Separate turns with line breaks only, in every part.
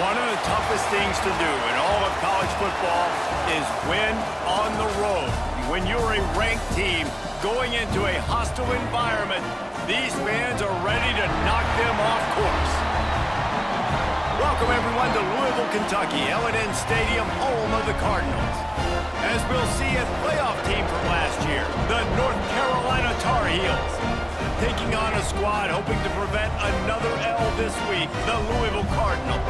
One of the toughest things to do in all of college football is win on the road. When you're a ranked team going into a hostile environment, these fans are ready to knock them off course. Welcome, everyone, to Louisville, Kentucky, L&N Stadium, home of the Cardinals. As we'll see a playoff team from last year, the North Carolina Tar Heels, taking on a squad hoping to prevent another L this week, the Louisville Cardinals.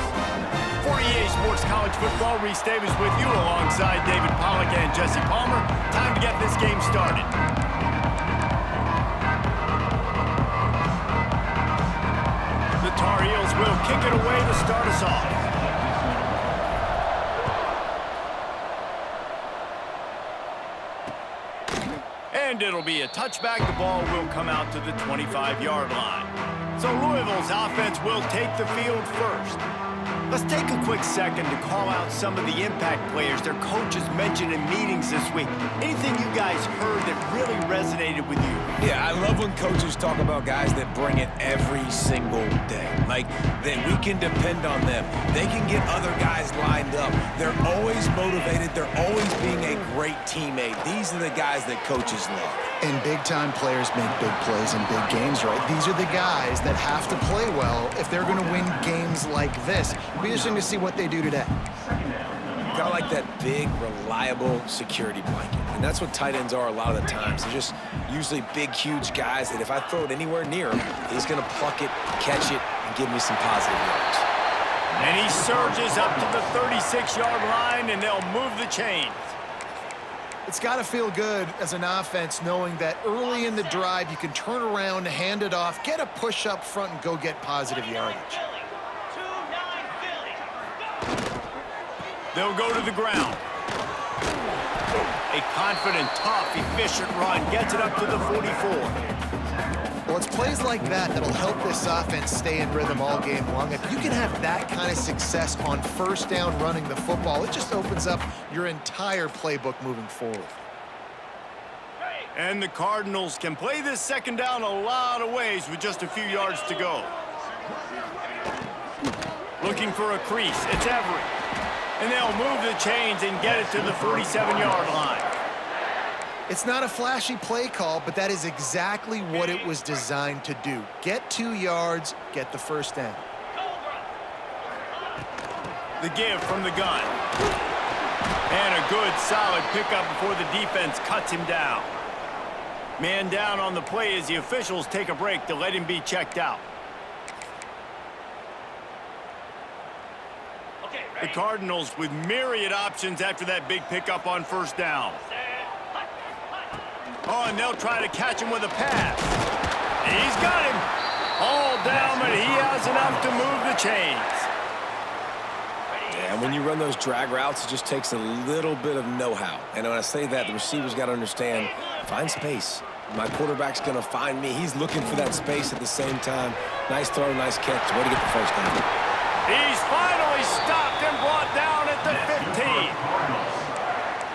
For EA Sports College Football, Reese Davis with you alongside David Pollack and Jesse Palmer. Time to get this game started. The Tar Heels will kick it away to start us off. And it'll be a touchback. The ball will come out to the 25-yard line. So Louisville's offense will take the field first. Let's take a quick second to call out some of the impact players their coaches mentioned in meetings this week. Anything you guys heard that really resonated with you?
Yeah, I love when coaches talk about guys that bring it every single day. Like, that we can depend on them. They can get other guys lined up. They're always motivated. They're always being a great teammate. These are the guys that coaches love.
And big-time players make big plays in big games, right? These are the guys that have to play well if they're going to win games like this. It'll be interesting to see what they do today.
Kind of like that big, reliable security blanket. And that's what tight ends are a lot of the times. They're just usually big, huge guys that if I throw it anywhere near him, he's going to pluck it, catch it, and give me some positive yards.
And he surges up to the 36-yard line, and they'll move the chains.
It's got to feel good as an offense knowing that early in the drive you can turn around, hand it off, get a push up front, and go get positive yardage.
They'll go to the ground. A confident, tough, efficient run gets it up to the 44.
Well, it's plays like that that'll help this offense stay in rhythm all game long. If you can have that kind of success on first down running the football, it just opens up your entire playbook moving forward.
And the Cardinals can play this second down a lot of ways with just a few yards to go. Looking for a crease. It's Everett. And they'll move the chains and get it to the 47-yard line.
It's not a flashy play call, but that is exactly what it was designed to do. Get 2 yards, get the first down.
The give from the gun. And a good, solid pickup before the defense cuts him down. Man down on the play as the officials take a break to let him be checked out. The Cardinals with myriad options after that big pickup on first down. Oh, and they'll try to catch him with a pass. He's got him. All down, but he has enough to move the chains.
Yeah, and when you run those drag routes, it just takes a little bit of know-how. And when I say that, the receiver's got to understand, find space. My quarterback's going to find me. He's looking for that space at the same time. Nice throw, nice catch. Way to get the first down.
He's finally stopped and brought down at the 15.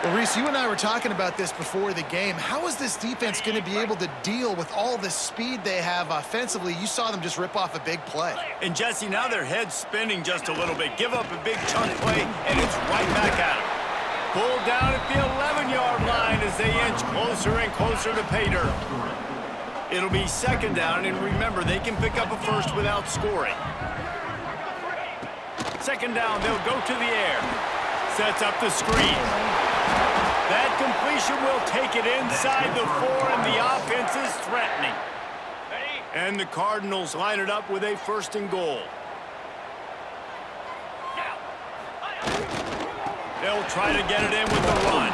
Well, Reese, you and I were talking about this before the game. How is this defense going to be able to deal with all the speed they have offensively? You saw them just rip off a big play.
And, Jesse, now their head's spinning just a little bit. Give up a big chunk play, and it's right back at them. Pulled down at the 11-yard line as they inch closer and closer to pay dirt. It'll be second down, and remember, they can pick up a first without scoring. Second down, they'll go to the air. Sets up the screen. That completion will take it inside the 4, and the offense is threatening. And the Cardinals line it up with a first and goal. They'll try to get it in with the run.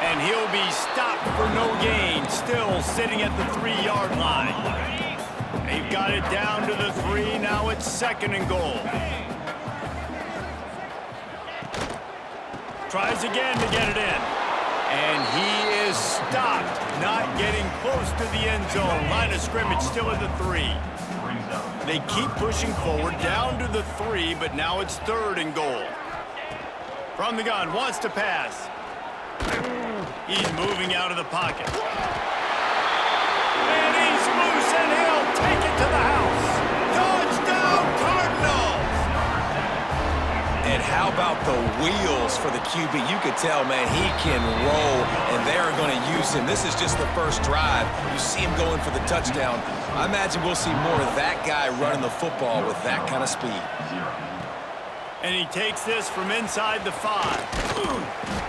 And he'll be stopped for no gain, still sitting at the 3-yard line. They've got it down to the 3, now it's second and goal. Tries again to get it in. And he is stopped, not getting close to the end zone. Line of scrimmage still at the 3. They keep pushing forward, down to the 3, but now it's third and goal. From the gun, wants to pass. He's moving out of the pocket. And he's loose, and he'll take it to the house. Touchdown, Cardinals!
how about the wheels for the QB? You could tell, man, he can roll, and they're going to use him. This is just the first drive. You see him going for the touchdown. I imagine we'll see more of that guy running the football with that kind of speed.
And he takes this from inside the 5.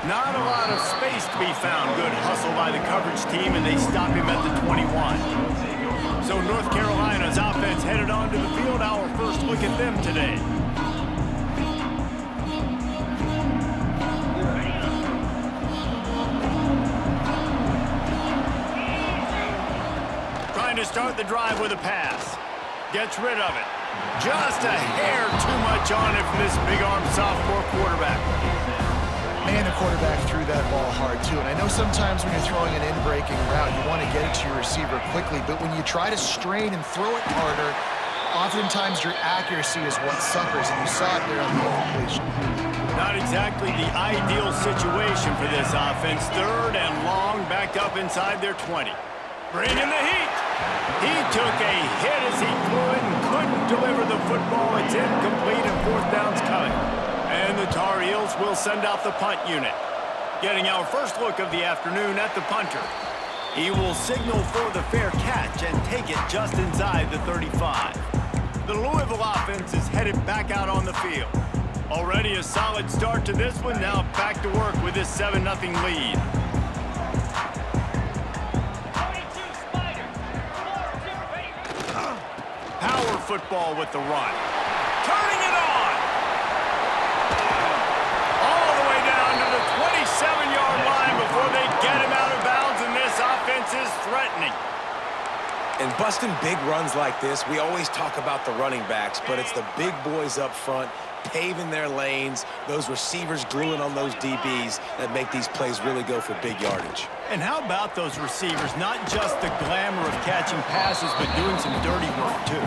Not a lot of space to be found. Good hustle by the coverage team, and they stop him at the 21. So North Carolina's offense headed onto the field. Our first look at them today. Trying to start the drive with a pass. Gets rid of it. Just a hair too much on it from this big-arm sophomore quarterback.
Man, the quarterback threw that ball hard, too. And I know sometimes when you're throwing an in-breaking route, you want to get it to your receiver quickly. But when you try to strain and throw it harder, oftentimes your accuracy is what suffers. And you saw it there on the incompletion.
Not exactly the ideal situation for this offense. 3rd and long, back up inside their 20. Bring in the heat. He took a hit as he threw it and couldn't deliver the football. It's incomplete and 4th down's coming. And the Tar Heels will send out the punt unit. Getting our first look of the afternoon at the punter. He will signal for the fair catch and take it just inside the 35. The Louisville offense is headed back out on the field. Already a solid start to this one. Now back to work with this 7-0 lead. Power football with the run. Turning it on. All the way down to the 27-yard line before they get him out of bounds, and this offense is threatening.
And busting big runs like this, we always talk about the running backs, but it's the big boys up front paving their lanes, those receivers gluing on those DBs that make these plays really go for big yardage.
And how about those receivers? Not just the glamour of catching passes, but doing some dirty work, too.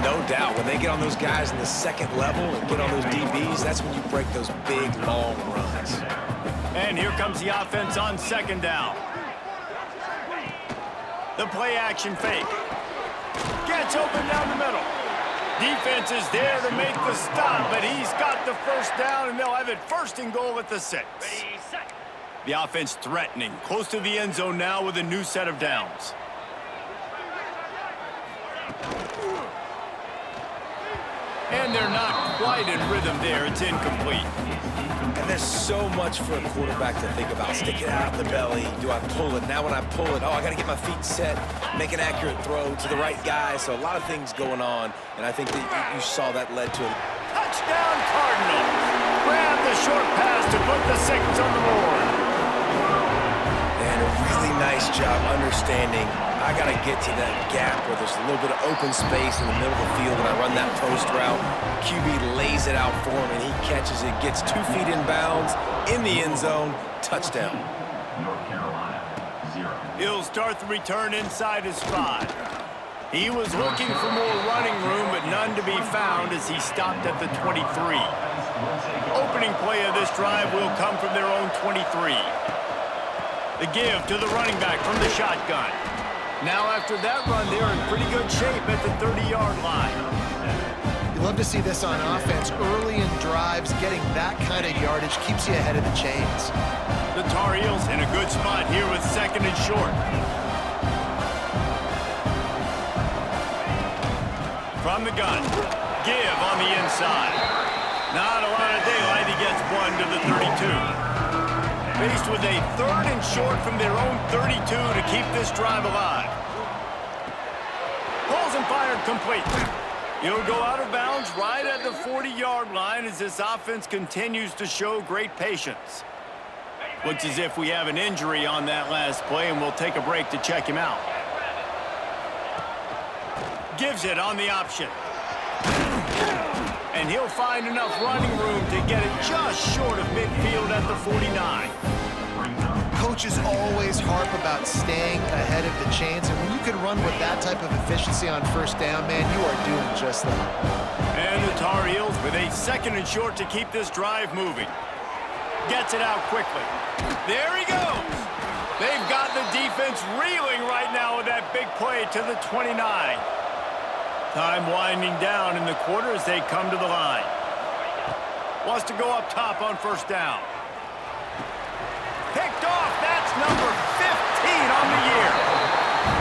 No doubt. When they get on those guys in the second level and get on those DBs, that's when you break those big, long runs.
And here comes the offense on 2nd down. The play-action fake. Gets open down the middle. Defense is there to make the stop, but he's got the 1st down, and they'll have it 1st and goal at the 6. The offense threatening, close to the end zone now with a new set of downs. And they're not quite in rhythm there. It's incomplete.
And there's so much for a quarterback to think about. Stick it out of the belly. Do I pull it? Now when I pull it, I got to get my feet set, make an accurate throw to the right guy. So a lot of things going on, and I think that you saw that led to a
touchdown Cardinals. Grab the short pass to put the 6 on the board.
And a really nice job understanding I got to get to that gap where there's a little bit of open space in the middle of the field and I run that post route. QB lays it out for him and he catches it, gets 2 feet in bounds, in the end zone, touchdown.
He'll start the return inside his 5. He was looking for more running room, but none to be found as he stopped at the 23. Opening play of this drive will come from their own 23. The give to the running back from the shotgun. Now after that run, they're in pretty good shape at the 30-yard line.
You love to see this on offense. Early in drives, getting that kind of yardage keeps you ahead of the chains.
The Tar Heels in a good spot here with 2nd and short. From the gun, give on the inside. Not a lot of daylight, he gets 1 to the 32. Faced with a 3rd and short from their own 32 to keep this drive alive. Pulls and fired complete. He'll go out of bounds right at the 40-yard line as this offense continues to show great patience. Looks as if we have an injury on that last play, and we'll take a break to check him out. Gives it on the option. And he'll find enough running room to get it just short of midfield at the 49.
Coaches always harp about staying ahead of the chains, and when you can run with that type of efficiency on 1st down, man, you are doing just that.
And the Tar Heels with a 2nd and short to keep this drive moving. Gets it out quickly. There he goes. They've got the defense reeling right now with that big play to the 29. Time winding down in the quarter as they come to the line. Wants to go up top on first down. Picked off. That's number 15 on the year.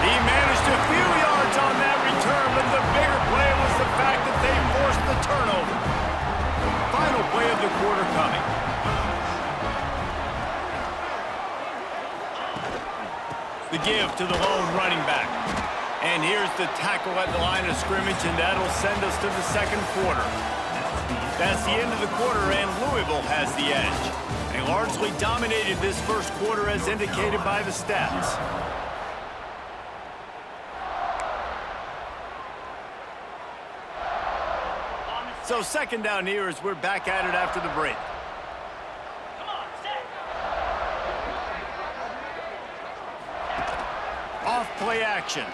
He managed a few yards on that return, but the bigger play was the fact that they forced the turnover. Final play of the quarter coming. The give to the lone running back. And here's the tackle at the line of scrimmage, and that'll send us to the second quarter. That's the end of the quarter, and Louisville has the edge. They largely dominated this first quarter as indicated by the stats. So second down here as we're back at it after the break. Off play action.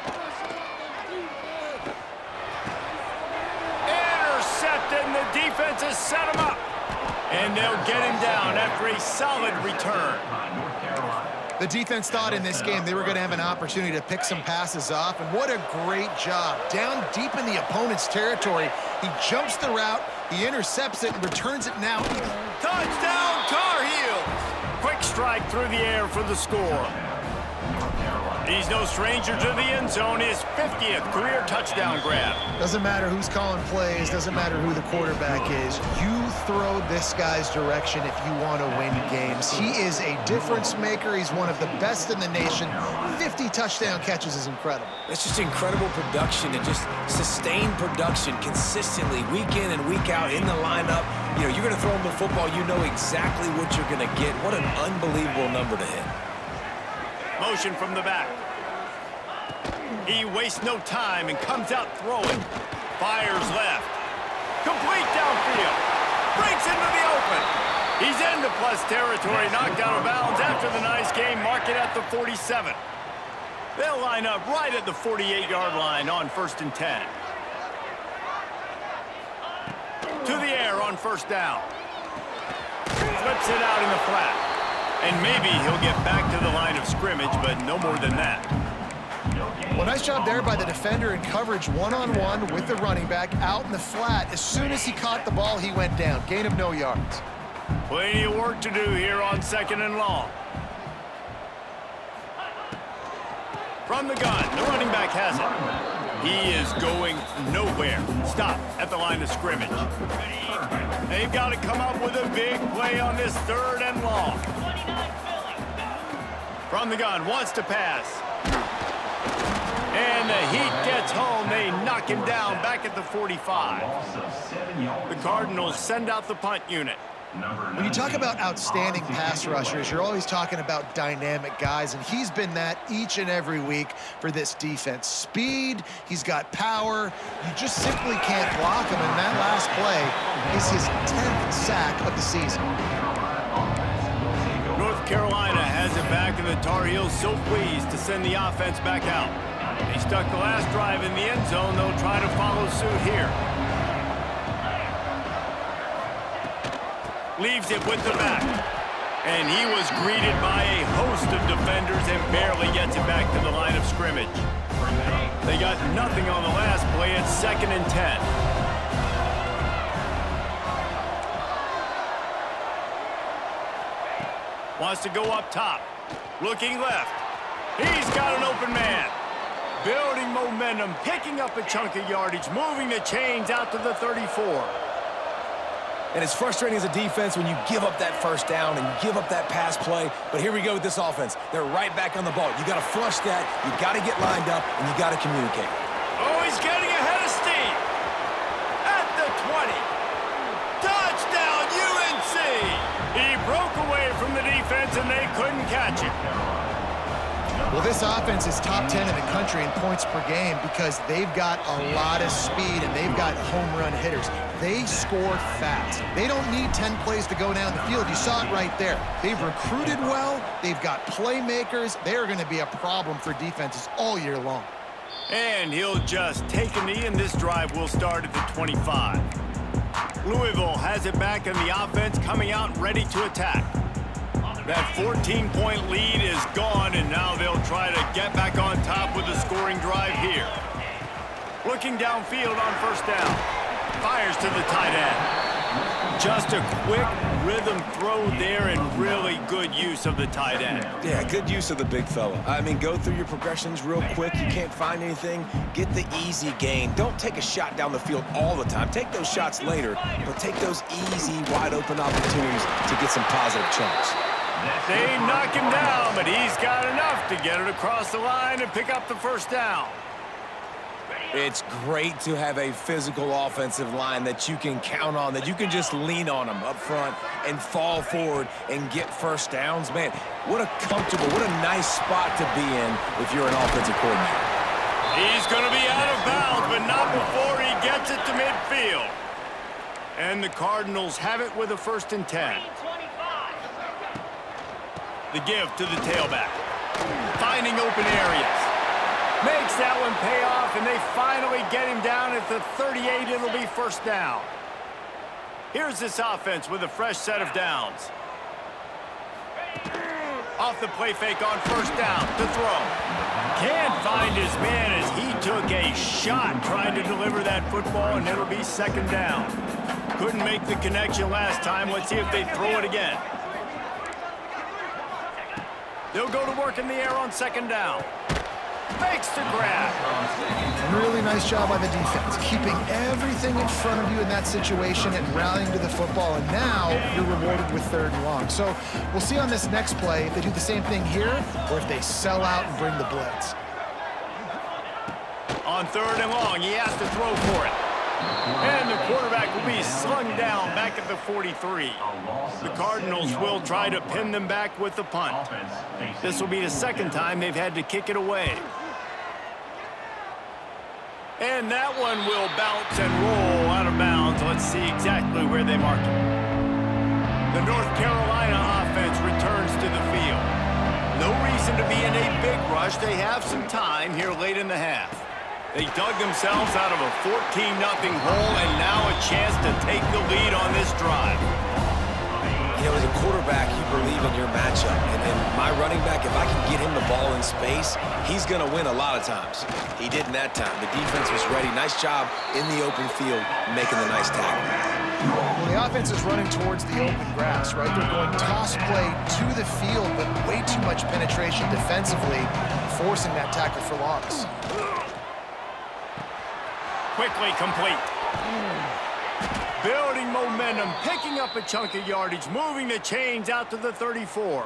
Intercepted, and the defense has set him up. And they'll get him down after a solid return.
The defense thought in this game they were going to have an opportunity to pick some passes off, and what a great job. Down deep in the opponent's territory, he jumps the route, he intercepts it, and returns it now.
Touchdown, Tar Heels! Quick strike through the air for the score. He's no stranger to the end zone, his 50th career touchdown grab.
Doesn't matter who's calling plays, doesn't matter who the quarterback is. You throw this guy's direction if you want to win games. He is a difference maker. He's one of the best in the nation. 50 touchdown catches is incredible.
It's just incredible production and just sustained production consistently week in and week out in the lineup. You know, you're going to throw him the football, you know exactly what you're going to get. What an unbelievable number to hit.
Motion from the back. He wastes no time and comes out throwing. Fires left. Complete downfield. Breaks into the open. He's into plus territory, knocked out of bounds after the nice game. Mark it at the 47. They'll line up right at the 48-yard line on 1st and 10. To the air on first down. Flips it out in the flat. And maybe he'll get back to the line of scrimmage, but no more than that.
Well, nice job there by the defender in coverage one-on-one with the running back out in the flat. As soon as he caught the ball, he went down. Gain of no yards.
Plenty of work to do here on 2nd and long. From the gun, the running back has it. He is going nowhere. Stop at the line of scrimmage. They've got to come up with a big play on this 3rd and long. From the gun, wants to pass. And the heat gets home. They knock him down back at the 45. The Cardinals send out the punt unit.
When you talk about outstanding pass rushers, you're always talking about dynamic guys, and he's been that each and every week for this defense. Speed, he's got power. You just simply can't block him, and that last play is his 10th sack of the season.
North Carolina has it back, and the Tar Heels so pleased to send the offense back out. They stuck the last drive in the end zone. They'll try to follow suit here. Leaves it with the back. And he was greeted by a host of defenders and barely gets it back to the line of scrimmage. They got nothing on the last play. It's 2nd and 10. Wants to go up top. Looking left. He's got an open man. Building momentum, picking up a chunk of yardage, moving the chains out to the 34.
And it's frustrating as a defense when you give up that first down and you give up that pass play. But here we go with this offense. They're right back on the ball. You got to flush that. You got to get lined up, and you got to communicate.
Oh, he's getting ahead of steam. At the 20. Touchdown, UNC. He broke away from the defense, and they couldn't catch him.
Well, this offense is top 10 in the country in points per game because they've got a lot of speed and they've got home run hitters. They score fast. They don't need 10 plays to go down the field. You saw it right there. They've recruited well. They've got playmakers. They are going to be a problem for defenses all year long.
And he'll just take a knee, and this drive will start at the 25. Louisville has it back, and the offense coming out ready to attack. That 14-point lead is gone, and now they'll try to get back on top with a scoring drive here. Looking downfield on first down. Fires to the tight end. Just a quick rhythm throw there and really good use of the tight end.
Yeah, good use of the big fella. I mean, go through your progressions real quick. You can't find anything, get the easy gain. Don't take a shot down the field all the time. Take those shots later, but take those easy, wide-open opportunities to get some positive chunks.
They knock him down, but he's got enough to get it across the line and pick up the first down.
It's great to have a physical offensive line that you can count on, that you can just lean on them up front and fall forward and get first downs. Man, what a comfortable, what a nice spot to be in if you're an offensive coordinator.
He's going to be out of bounds, but not before he gets it to midfield. And the Cardinals have it with a 1st and 10. The give to the tailback. Finding open areas. Makes that one pay off, and they finally get him down at the 38. It'll be first down. Here's this offense with a fresh set of downs. Off the play fake on first down to throw. Can't find his man as he took a shot trying to deliver that football, and it'll be 2nd down. Couldn't make the connection last time. Let's see if they throw it again. They'll go to work in the air on 2nd down. Makes the grab.
Really nice job by the defense, keeping everything in front of you in that situation and rallying to the football, and now you're rewarded with 3rd and long. So we'll see on this next play if they do the same thing here or if they sell out and bring the blitz.
On 3rd and long, he has to throw for it. And the quarterback will be slung down back at the 43. The Cardinals will try to pin them back with the punt. This will be the 2nd time they've had to kick it away. And that one will bounce and roll out of bounds. Let's see exactly where they mark it. The North Carolina offense returns to the field. No reason to be in a big rush. They have some time here late in the half. They dug themselves out of a 14-0 hole, and now a chance to take the lead on this drive.
You know, as a quarterback, you believe in your matchup. And my running back, if I can get him the ball in space, he's going to win a lot of times. He did in that time. The defense was ready. Nice job in the open field, making the nice tackle.
Well, the offense is running towards the open grass, right? They're going toss play to the field, but way too much penetration defensively, forcing that tackle for loss.
Quickly complete. Building momentum, picking up a chunk of yardage, moving the chains out to the 34.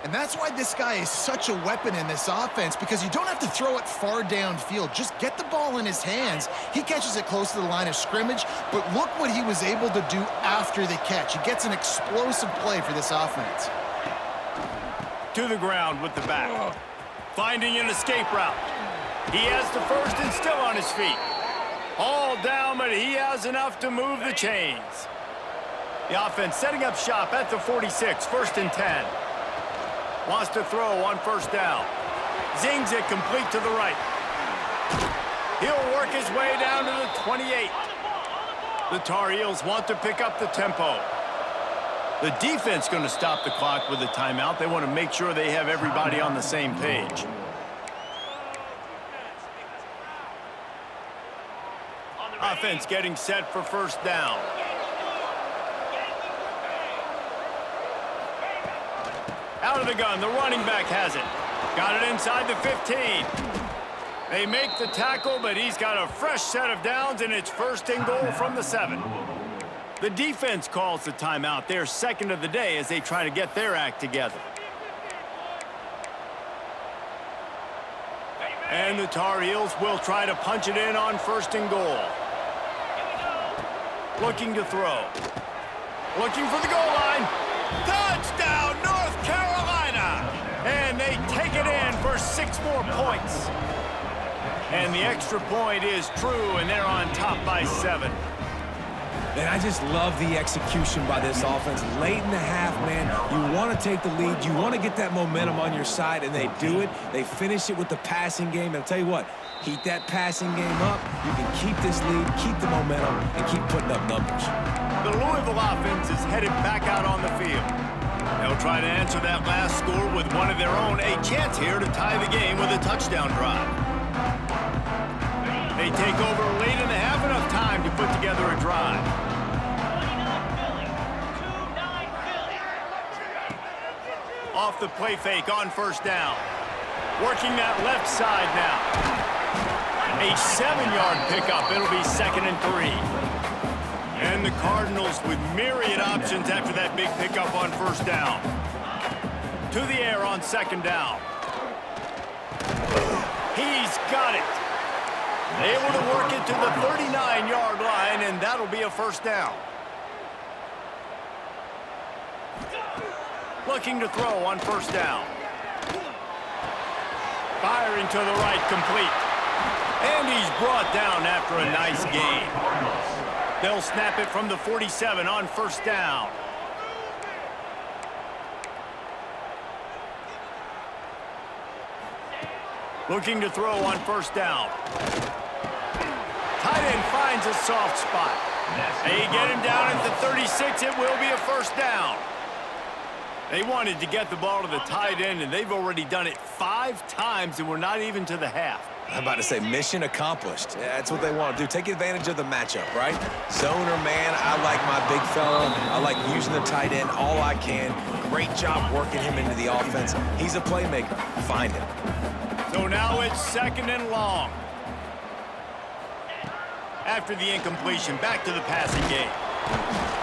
And that's why this guy is such a weapon in this offense, because you don't have to throw it far downfield. Just get the ball in his hands. He catches it close to the line of scrimmage, but look what he was able to do after the catch. He gets an explosive play for this offense.
To the ground with the back. Finding an escape route. He has the 1st and still on his feet. All down, but he has enough to move the chains. The offense setting up shop at the 46, 1st and 10. Wants to throw on 1st down. Zings it complete to the right. He'll work his way down to the 28. The Tar Heels want to pick up the tempo. The defense going to stop the clock with a timeout. They want to make sure they have everybody on the same page. Offense getting set for 1st down. Out of the gun, the running back has it. Got it inside the 15. They make the tackle, but he's got a fresh set of downs, and it's 1st and goal from the 7. The defense calls the timeout. They're 2nd of the day as they try to get their act together. And the Tar Heels will try to punch it in on 1st and goal. Looking to throw. Looking for the goal line. Touchdown, North Carolina! And they take it in for 6 more points. And the extra point is true, and they're on top by 7.
Man, I just love the execution by this offense. Late in the half, man, you want to take the lead. You want to get that momentum on your side, and they do it. They finish it with the passing game. And I'll tell you what, heat that passing game up. You can keep this lead, keep the momentum, and keep putting up numbers.
The Louisville offense is headed back out on the field. They'll try to answer that last score with one of their own. A chance here to tie the game with a touchdown drive. They take over late in the half, enough time to put together a drive. Off the play fake on first down. Working that left side now. A 7-yard pickup. It'll be 2nd and 3. And the Cardinals with myriad options after that big pickup on first down. To the air on 2nd down. He's got it. Able to work it to the 39-yard line, and that'll be a first down. Looking to throw on first down. Firing to the right, complete. And he's brought down after a nice gain. They'll snap it from the 47 on first down. Looking to throw on first down. Tight end finds a soft spot. They get him down at the 36. It will be a first down. They wanted to get the ball to the tight end, and they've already done it 5 times, and we're not even to the half.
I'm about to say mission accomplished. Yeah, that's what they want to do. Take advantage of the matchup, right? Zone or man, I like my big fella. I like using the tight end all I can. Great job working him into the offense. He's a playmaker. Find him.
So now it's 2nd and long. After the incompletion, back to the passing game.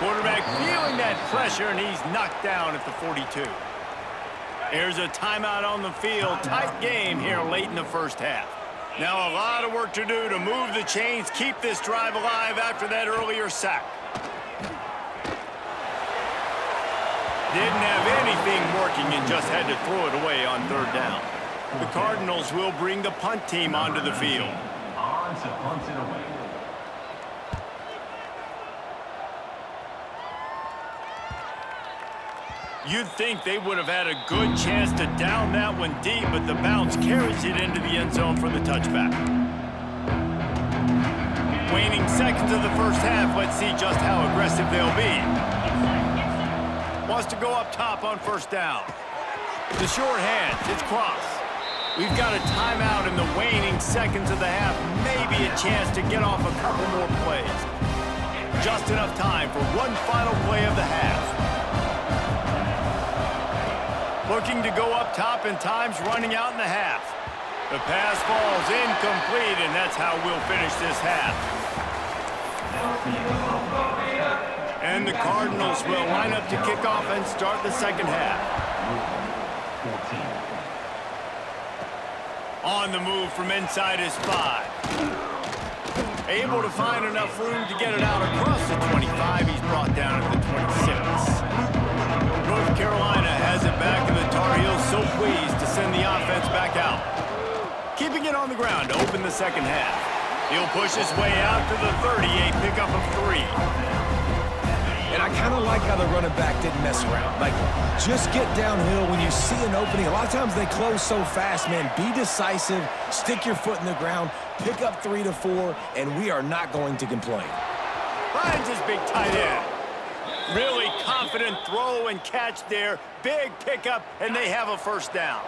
Quarterback feeling that pressure, and he's knocked down at the 42. Here's a timeout on the field. Tight game here late in the first half. Now a lot of work to do to move the chains, keep this drive alive after that earlier sack. Didn't have anything working and just had to throw it away on 3rd down. The Cardinals will bring the punt team onto the field.
On to punt it away.
You'd think they would have had a good chance to down that one deep, but the bounce carries it into the end zone for the touchback. Waning seconds of the first half, let's see just how aggressive they'll be. Wants to go up top on first down. The short hands, it's cross. We've got a timeout in the waning seconds of the half, maybe a chance to get off a couple more plays. Just enough time for one final play of the half. Looking to go up top, and time's running out in the half. The pass falls incomplete, and that's how we'll finish this half. And the Cardinals will line up to kick off and start the second half. On the move from inside his 5. Able to find enough room to get it out across the 25. He's brought down at the 26. North Carolina has it back, and the Tar Heels so pleased to send the offense back out. Keeping it on the ground to open the second half. He'll push his way out to the 30, a pickup of 3.
And I kind of like how the running back didn't mess around. Like, just get downhill when you see an opening. A lot of times they close so fast, man. Be decisive, stick your foot in the ground, pick up 3 to 4, and we are not going to complain.
Finds his big tight end. Really confident throw and catch there. Big pickup, and they have a first down.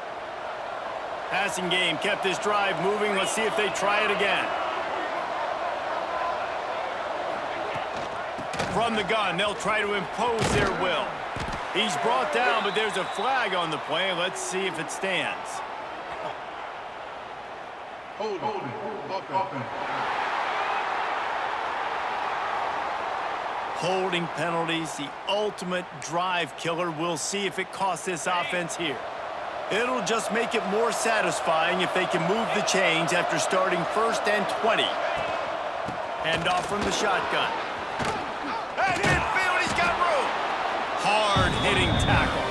Passing game kept this drive moving. Let's see if they try it again. From the gun, they'll try to impose their will. He's brought down, but there's a flag on the play. Let's see if it stands.
Hold it.
Holding penalties, the ultimate drive killer. We'll see if it costs this offense here. It'll just make it more satisfying if they can move the chains after starting 1st and 20. Hand off from the shotgun. And infield, he's got room. Hard-hitting tackle.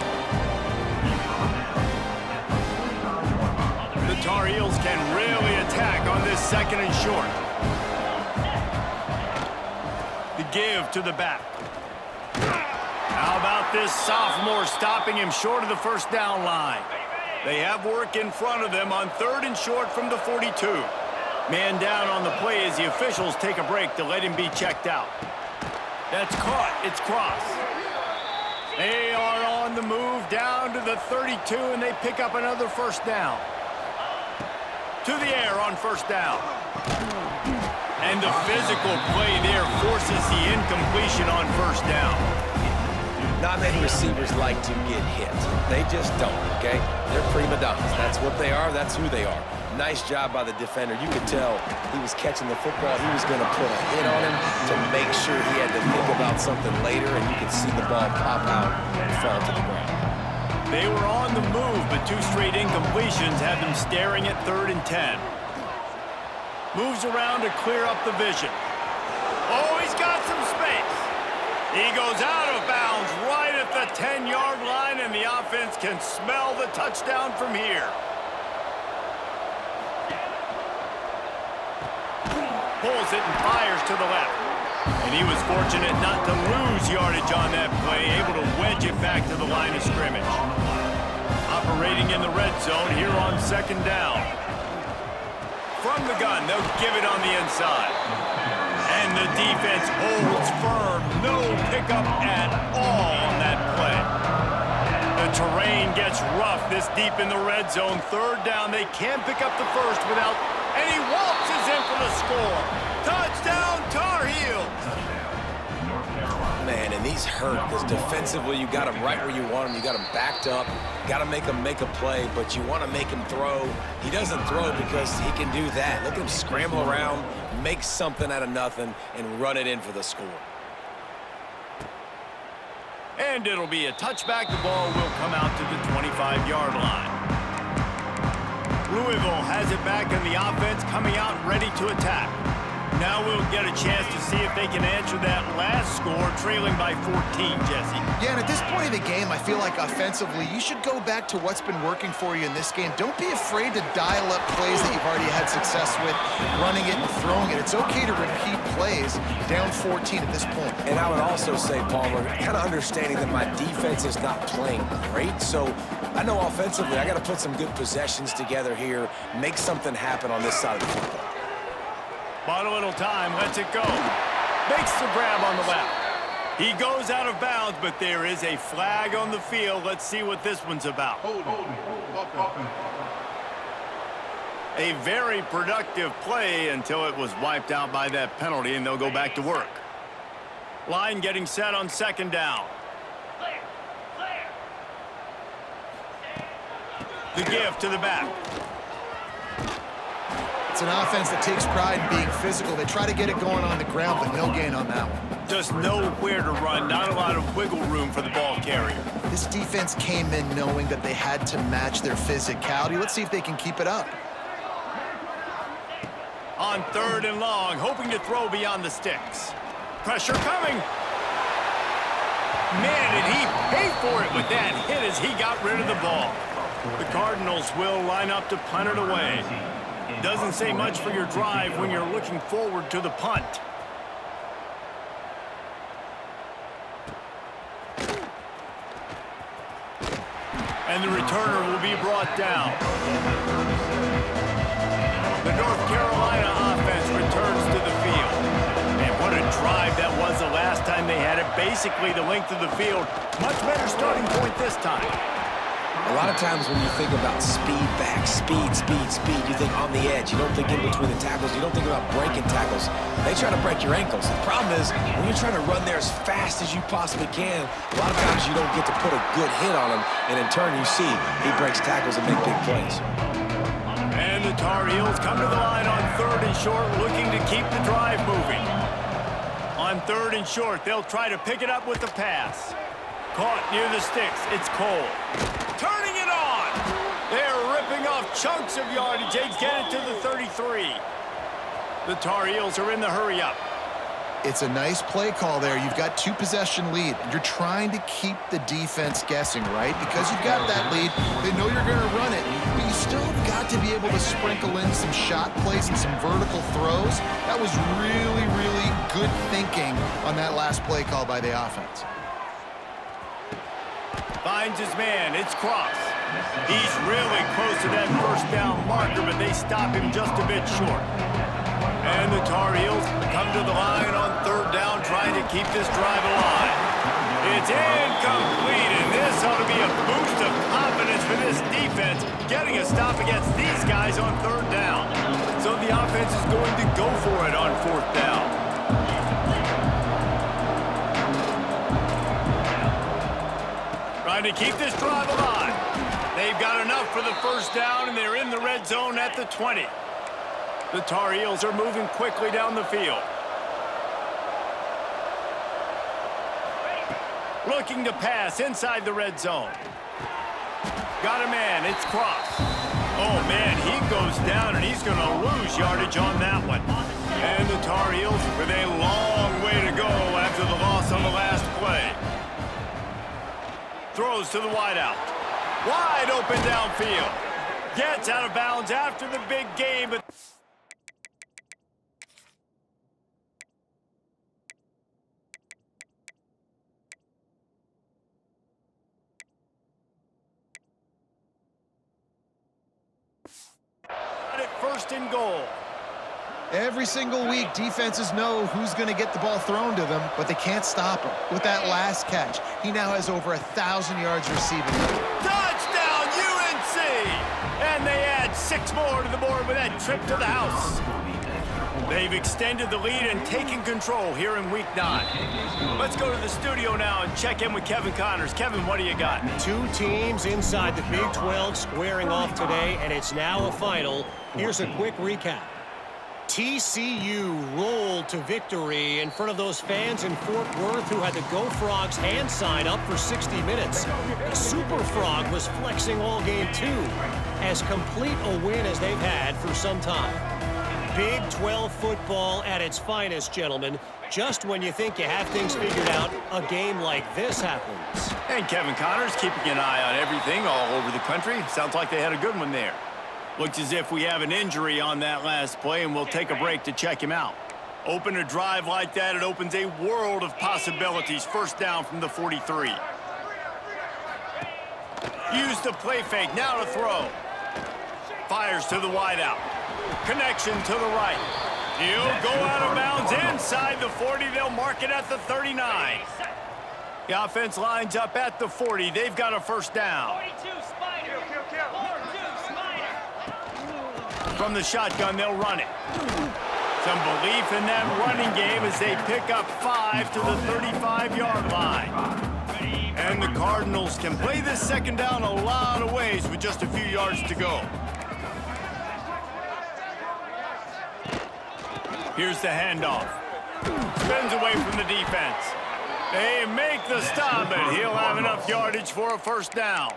The Tar Heels can really attack on this 2nd and short. The give to the back. How about this sophomore stopping him short of the first down line? They have work in front of them on 3rd and short from the 42. Man down on the play as the officials take a break to let him be checked out. That's caught. It's cross. They are on the move down to the 32, and they pick up another first down. To the air on first down. And the physical play there forces the incompletion on first down.
Not many receivers like to get hit. They just don't, okay? They're prima donnas. That's what they are. That's who they are. Nice job by the defender. You could tell he was catching the football. He was going to put a hit on him to make sure he had to think about something later, and you could see the ball pop out and fall to the ground.
They were on the move, but 2 straight incompletions had them staring at 3rd and 10. Moves around to clear up the vision. Oh, he's got some space. He goes out of bounds right at the 10-yard line, and the offense can smell the touchdown from here. Pulls it and fires to the left. And he was fortunate not to lose yardage on that play, able to wedge it back to the line of scrimmage. Operating in the red zone here on 2nd down. From the gun, they'll give it on the inside. And the defense holds firm. No pickup at all on that play. The terrain gets rough this deep in the red zone. 3rd down, they can't pick up the first without... And he waltzes in for the score. Touchdown, Tar Heels.
Man, and these hurt because defensively you got him right where you want him. You got him backed up. Got to make him make a play, but you want to make him throw. He doesn't throw because he can do that. Look at him scramble around, make something out of nothing, and run it in for the score.
And it'll be a touchback. The ball will come out to the 25-yard line. Louisville has it back, and the offense coming out ready to attack. Now we'll get a chance to see if they can answer that last score, trailing by 14, Jesse.
Yeah, and at this point of the game, I feel like offensively, you should go back to what's been working for you in this game. Don't be afraid to dial up plays that you've already had success with, running it and throwing it. It's okay to repeat plays down 14 at this point.
And I would also say, Palmer, kind of understanding that my defense is not playing great, so I know offensively I got to put some good possessions together here, make something happen on this side of the football.
Bought a little time, lets it go. Makes the grab on the left. He goes out of bounds, but there is a flag on the field. Let's see what this one's about. A very productive play until it was wiped out by that penalty, and they'll go back to work. Line getting set on 2nd down. The give to the back.
It's an offense that takes pride in being physical. They try to get it going on the ground, but no gain on that one.
Just nowhere to run, not a lot of wiggle room for the ball carrier.
This defense came in knowing that they had to match their physicality. Let's see if they can keep it up.
On 3rd and long, hoping to throw beyond the sticks. Pressure coming. Man, did he pay for it with that hit as he got rid of the ball. The Cardinals will line up to punt it away. Doesn't say much for your drive when you're looking forward to the punt. And the returner will be brought down. The North Carolina offense returns to the field. And what a drive that was the last time they had it. Basically the length of the field. Much better starting point this time.
A lot of times when you think about speed back, speed, you think on the edge. You don't think in between the tackles. You don't think about breaking tackles. They try to break your ankles. The problem is when you're trying to run there as fast as you possibly can, a lot of times you don't get to put a good hit on him, and in turn you see he breaks tackles and make big plays.
And the Tar Heels come to the line on 3rd and short, looking to keep the drive moving. On 3rd and short, they'll try to pick it up with the pass. Caught near the sticks. It's Cole. Turning it on. They're ripping off chunks of yardage. They get it to the 33. The Tar Heels are in the hurry-up.
It's a nice play call there. You've got 2-possession lead. You're trying to keep the defense guessing, right? Because you've got that lead, they know you're going to run it. But you still have got to be able to sprinkle in some shot plays and some vertical throws. That was really, really good thinking on that last play call by the offense.
Finds his man. It's Cross. He's really close to that 1st down marker, but they stop him just a bit short. And the Tar Heels come to the line on 3rd down, trying to keep this drive alive. It's incomplete, and this ought to be a boost of confidence for this defense, getting a stop against these guys on 3rd down. So the offense is going to go for it on 4th down. Going to keep this drive alive. They've got enough for the first down, and they're in the red zone at the 20. The Tar Heels are moving quickly down the field. Looking to pass inside the red zone. Got a man. It's Cross. Oh, man, he goes down, and he's going to lose yardage on that one. And the Tar Heels with a long way to go after the loss on the last play. Throws to the wideout. Wide open downfield. Gets out of bounds after the big game, but at first and goal.
Every single week, defenses know who's going to get the ball thrown to them, but they can't stop him. With that last catch, he now has over 1,000 yards receiving.
Touchdown, UNC! And they add 6 more to the board with that trip to the house. They've extended the lead and taken control here in Week 9. Let's go to the studio now and check in with Kevin Connors. Kevin, what do you got?
Two teams inside the Big 12 squaring off today, and it's now a final. Here's a quick recap. TCU rolled to victory in front of those fans in Fort Worth who had the Go Frogs hand sign up for 60 minutes. The Super Frog was flexing all game too, as complete a win as they've had for some time. Big 12 football at its finest, gentlemen. Just when you think you have things figured out, a game like this happens.
And Kevin Connors keeping an eye on everything all over the country. Sounds like they had a good one there. Looks as if we have an injury on that last play, and we'll take a break to check him out. Open a drive like that, it opens a world of possibilities. First down from the 43. Use the play fake, now to throw. Fires to the wideout. Connection to the right. He'll go out of bounds inside the 40. They'll mark it at the 39. The offense lines up at the 40. They've got a first down.
42 Spider. 42 Spider.
From the shotgun, they'll run it. Some belief in that running game as they pick up 5 to the 35-yard line. And the Cardinals can play this second down a lot of ways with just a few yards to go. Here's the handoff. Spins away from the defense. They make the stop, and he'll have enough yardage for a first down.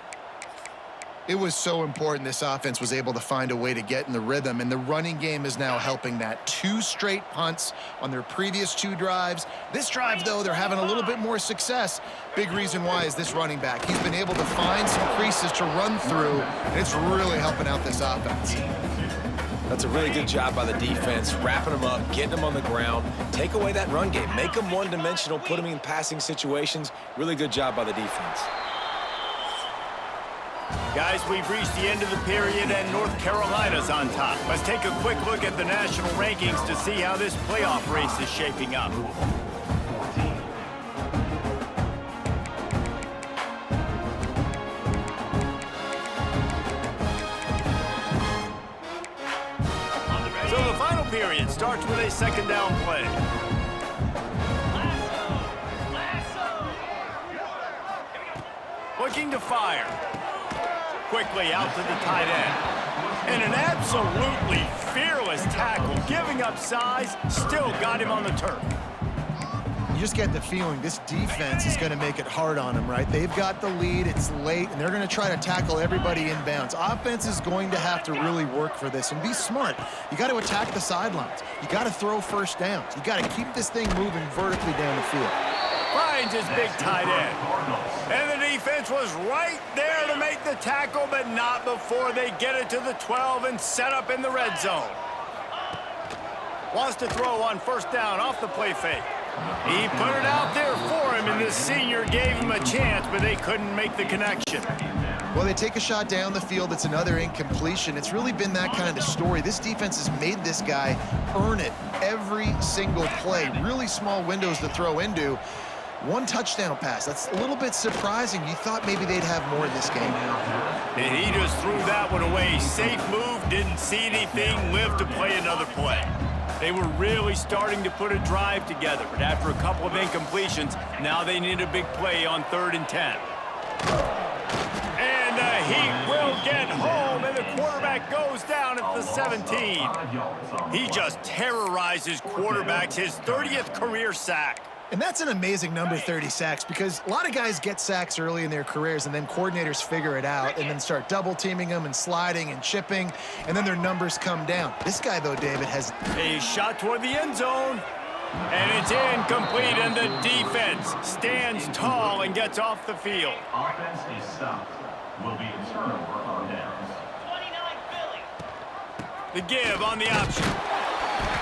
It was so important this offense was able to find a way to get in the rhythm, and the running game is now helping that. 2 straight punts on their previous 2 drives. This drive, though, they're having a little bit more success. Big reason why is this running back. He's been able to find some creases to run through, and it's really helping out this offense.
That's a really good job by the defense, wrapping them up, getting them on the ground, take away that run game, make them one-dimensional, put them in passing situations. Really good job by the defense.
Guys, we've reached the end of the period, and North Carolina's on top. Let's take a quick look at the national rankings to see how this playoff race is shaping up. So the final period starts with a second down play. Looking to fire. Quickly out to the tight end. And an absolutely fearless tackle, giving up size, still got him on the turf.
You just get the feeling this defense is going to make it hard on them, right? They've got the lead, it's late, and they're going to try to tackle everybody inbounds. Offense is going to have to really work for this and be smart. You got to attack the sidelines. You got to throw first downs. You got to keep this thing moving vertically down the field.
Finds his big tight end. And the defense was right there to make the tackle, but not before they get it to the 12 and set up in the red zone. Wants to throw on first down off the play fake. He put it out there for him, and the senior gave him a chance, but they couldn't make the connection.
Well, they take a shot down the field. It's another incompletion. It's really been that kind of story. This defense has made this guy earn it every single play. Really small windows to throw into. 1 touchdown pass. That's a little bit surprising. You thought maybe they'd have more in this game.
And he just threw that one away. Safe move, didn't see anything, lived to play another play. They were really starting to put a drive together, but after a couple of incompletions, now they need a big play on 3rd and 10. get home, and the quarterback goes down at the 17. He just terrorizes quarterbacks, his 30th career sack.
And that's an amazing number, 30 sacks, because a lot of guys get sacks early in their careers, and then coordinators figure it out and then start double-teaming them and sliding and chipping, and then their numbers come down. This guy, though, David, has
a shot toward the end zone, and it's incomplete, and the defense stands tall and gets off the field.
Offense is stopped. Will be a turnover on downs.
29 Philly.
The give on the option.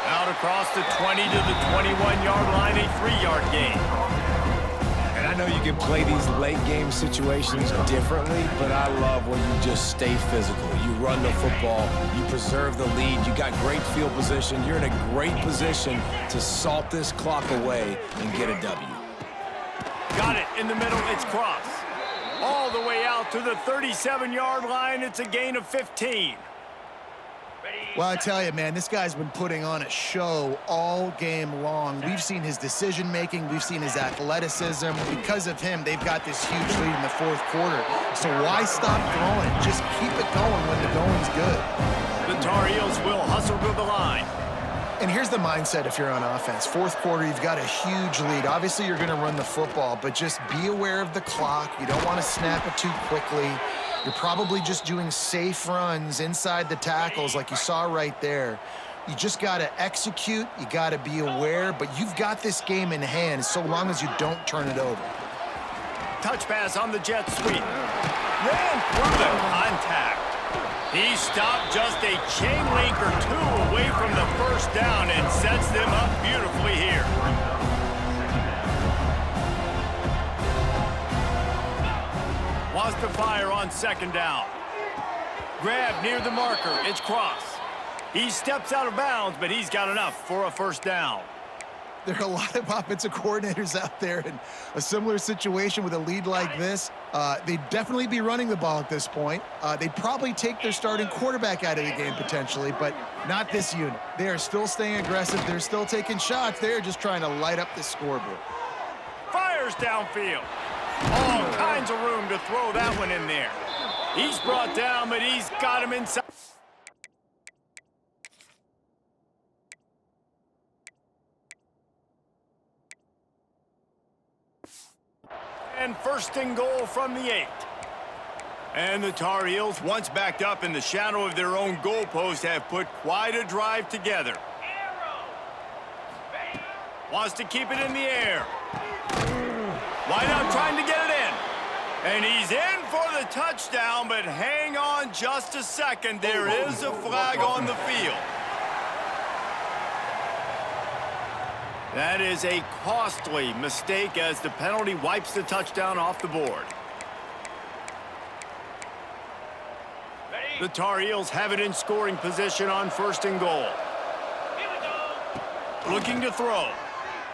Out across the 20 to the 21-yard line, a 3-yard gain.
And I know you can play these late game situations differently, but I love when you just stay physical. You run the football, you preserve the lead, you got great field position, you're in a great position to salt this clock away and get a W.
Got it in the middle, it's cross. All the way out to the 37-yard line, it's a gain of 15.
Well, I tell you, man, this guy's been putting on a show all game long. We've seen his decision-making. We've seen his athleticism. Because of him, they've got this huge lead in the fourth quarter. So why stop throwing? Just keep it going when the going's good.
The Tar Heels will hustle to the line.
And here's the mindset if you're on offense. Fourth quarter, you've got a huge lead. Obviously, you're going to run the football, but just be aware of the clock. You don't want to snap it too quickly. You're probably just doing safe runs inside the tackles like you saw right there. You just got to execute. You got to be aware, but you've got this game in hand so long as you don't turn it over.
Touch pass on the jet sweep. Ran through the contact. He stopped just a chain link or two away from the first down and sets them up beautifully here. Wants to fire on second down. Grab near the marker. It's cross. He steps out of bounds, but he's got enough for a first down.
There are a lot of offensive coordinators out there in a similar situation with a lead like this. They'd definitely be running the ball at this point. They'd probably take their starting quarterback out of the game potentially, but not this unit. They are still staying aggressive. They're still taking shots. They're just trying to light up the scoreboard.
Fires downfield. All kinds of room to throw that one in there. He's brought down, but he's got him inside. And first and goal from the 8. And the Tar Heels, once backed up in the shadow of their own goalpost, have put quite a drive together. Wants to keep it in the air. Wide out trying to get it in. And he's in for the touchdown, but hang on just a second. There is a flag on the field. That is a costly mistake as the penalty wipes the touchdown off the board. The Tar Heels have it in scoring position on first and goal. Looking to throw.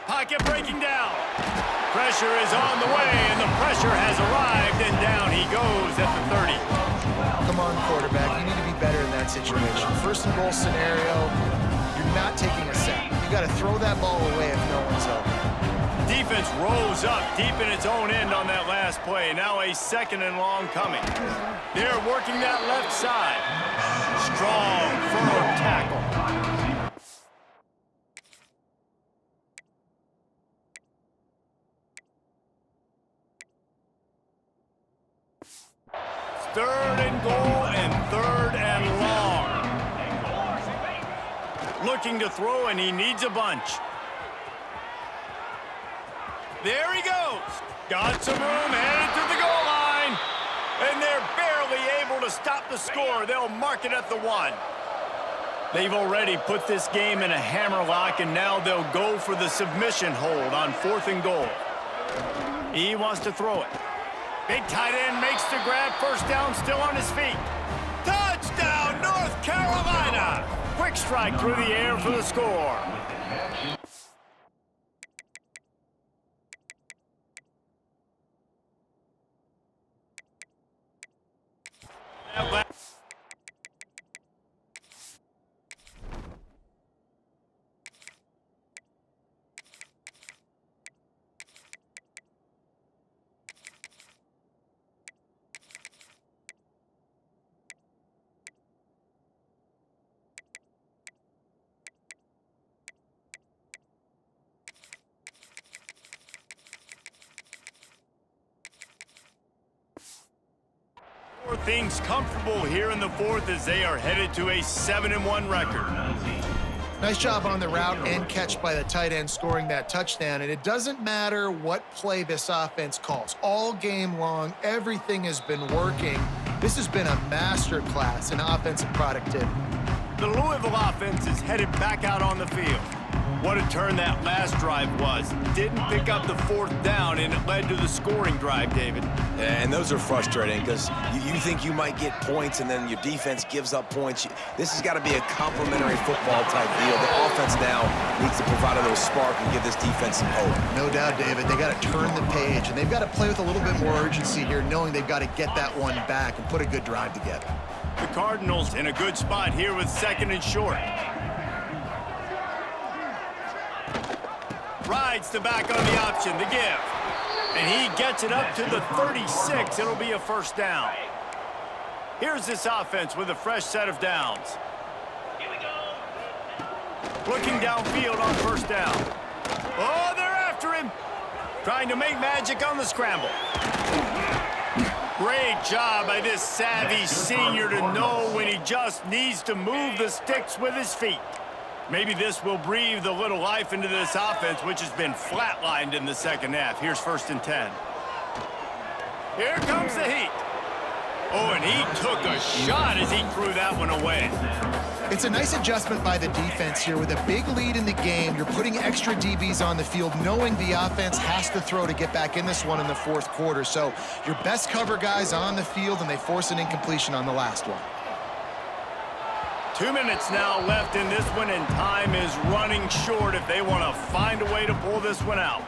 Pocket breaking down. Pressure is on the way, and the pressure has arrived, and down he goes at the 30.
Come on, quarterback. You need to be better in that situation. First and goal scenario, you're not taking a sack. You got to throw that ball away if no one's open.
Defense rose up deep in its own end on that last play. Now a second and long coming. They're working that left side. Strong, firm tackle. Third and goal and third and long. Looking to throw, and he needs a bunch. There he goes. Got some room, headed to the goal line. And they're barely able to stop the score. They'll mark it at the 1. They've already put this game in a hammerlock, and now they'll go for the submission hold on fourth and goal. He wants to throw it. Big tight end makes the grab. First down, still on his feet. Touchdown, North Carolina! Quick strike through the air for the score. things comfortable here in the fourth as they are headed to a 7-1 record.
Nice job on the route and catch by the tight end scoring that touchdown. And it doesn't matter what play this offense calls. All game long, everything has been working. This has been a master class in offensive productivity.
The Louisville offense is headed back out on the field. What a turn that last drive was. Didn't pick up the fourth down, and it led to the scoring drive, David.
And those are frustrating because you think you might get points and then your defense gives up points. This has got to be a complementary football type deal. The offense now needs to provide a little spark and give this defense some hope.
No doubt, David. They got to turn the page, and they've got to play with a little bit more urgency here, knowing they've got to get that one back and put a good drive together.
The Cardinals in a good spot here with 2nd and short. Rides the back on the option, the give. And he gets it up to the 36. It'll be a first down. Here's this offense with a fresh set of downs.
Here we go.
Looking downfield on first down. Oh, they're after him. Trying to make magic on the scramble. Great job by this savvy senior to know when he just needs to move the sticks with his feet. Maybe this will breathe a little life into this offense, which has been flatlined in the second half. Here's 1st and 10. Here comes the heat. Oh, and he took a shot as he threw that one away.
It's a nice adjustment by the defense here. With a big lead in the game, you're putting extra DBs on the field, knowing the offense has to throw to get back in this one in the fourth quarter. So your best cover guys on the field, and they force an incompletion on the last one.
2 minutes now left in this one, and time is running short if they want to find a way to pull this one out.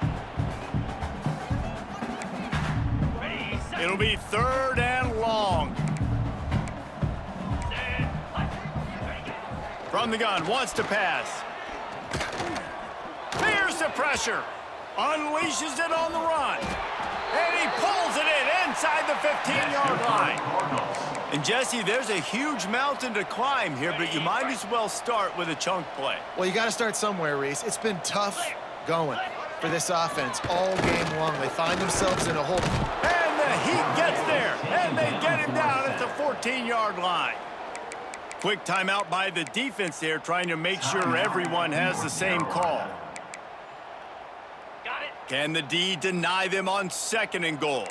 It'll be 3rd and long. From the gun, wants to pass. Here's the pressure. Unleashes it on the run. And he pulls it in inside the 15-yard line. And, Jesse, there's a huge mountain to climb here, but you might as well start with a chunk play.
Well, you got to start somewhere, Reese. It's been tough going for this offense all game long. They find themselves in a hole.
And the Heat gets there, and they get him down at the 14-yard line. Quick timeout by the defense there, trying to make sure everyone has the same call.
Got it.
Can the D deny them on 2nd and goal?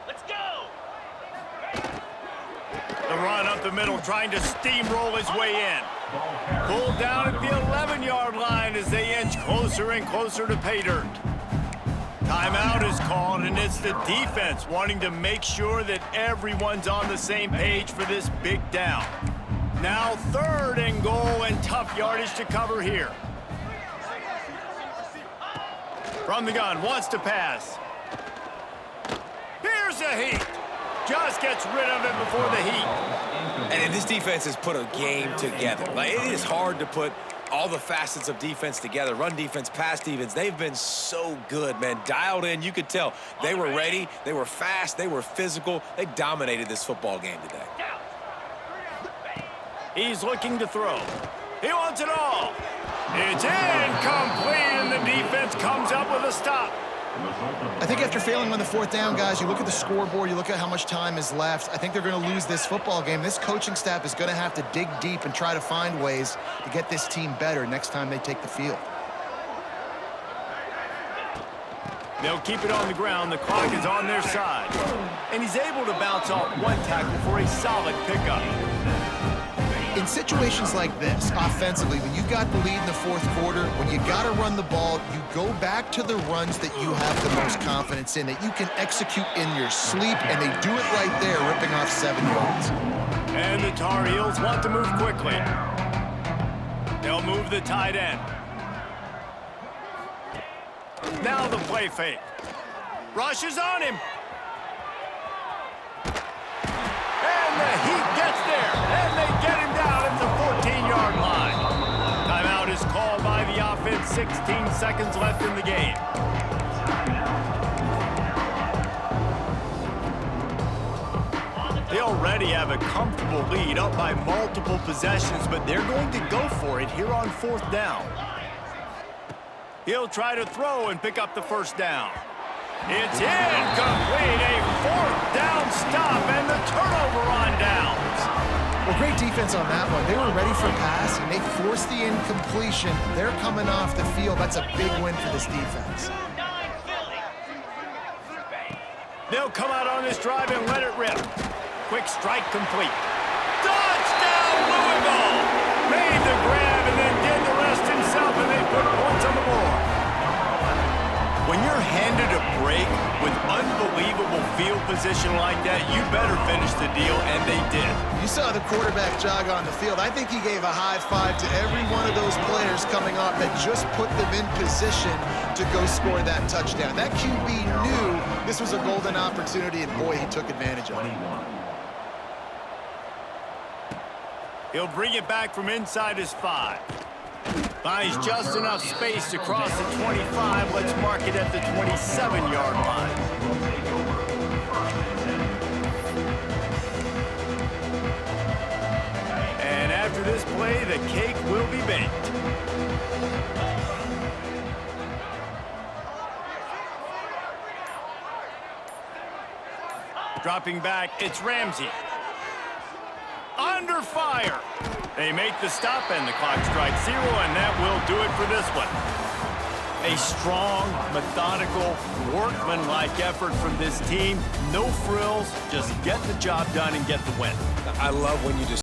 Let's go.
The run up the middle, trying to steamroll his way in. Pulled down at the 11-yard line as they inch closer and closer to pay dirt. Timeout is called, and it's the defense wanting to make sure that everyone's on the same page for this big down. Now 3rd and goal, and tough yardage to cover here. From the gun, wants to pass. Here's the Heat. Just gets rid of it before the Heat.
And this defense has put a game together. Like, it is hard to put all the facets of defense together. Run defense, pass defense. They've been so good, man. Dialed in. You could tell they were ready. They were fast. They were physical. They dominated this football game today.
He's looking to throw. He wants it all. It's incomplete, and the defense comes up with a stop.
I think after failing on the 4th down, guys, you look at the scoreboard, you look at how much time is left. I think they're going to lose this football game. This coaching staff is going to have to dig deep and try to find ways to get this team better next time they take the field.
They'll keep it on the ground. The clock is on their side. And he's able to bounce off one tackle for a solid pickup.
In situations like this, offensively, when you've got the lead in the fourth quarter, when you got to run the ball, you go back to the runs that you have the most confidence in, that you can execute in your sleep, and they do it right there, ripping off 7 yards.
And the Tar Heels want to move quickly. They'll move the tight end. Now the play fake. Rushes on him. And the Heat gets there, and they get him down at the 14-yard line. Timeout is called by the offense. 16 seconds left in the game. They already have a comfortable lead, up by multiple possessions, but they're going to go for it here on 4th down. He'll try to throw and pick up the first down. It's incomplete. A fourth down stop and the turnover on downs.
Well, great defense on that one. They were ready for pass, and they forced the incompletion. They're coming off the field. That's a big win for this defense.
They'll come out on this drive and let it rip. Quick strike complete. Touchdown, Louisville! Made the grab and then did the rest himself, and they put points on the board. When you're handed a break with unbelievable field position like that, you better finish the deal, and they did.
You saw the quarterback jog on the field. I think he gave a high five to every one of those players coming off that just put them in position to go score that touchdown. That QB knew this was a golden opportunity, and boy, he took advantage of it.
He'll bring it back from inside his 5. Finds just enough space to cross the 25. Let's mark it at the 27-yard line. And after this play, the cake will be baked. Dropping back, it's Ramsey. Under fire. They make the stop and the clock strikes 0, and that will do it for this one. A strong, methodical, workmanlike effort from this team. No frills, just get the job done and get the win.
I love when you just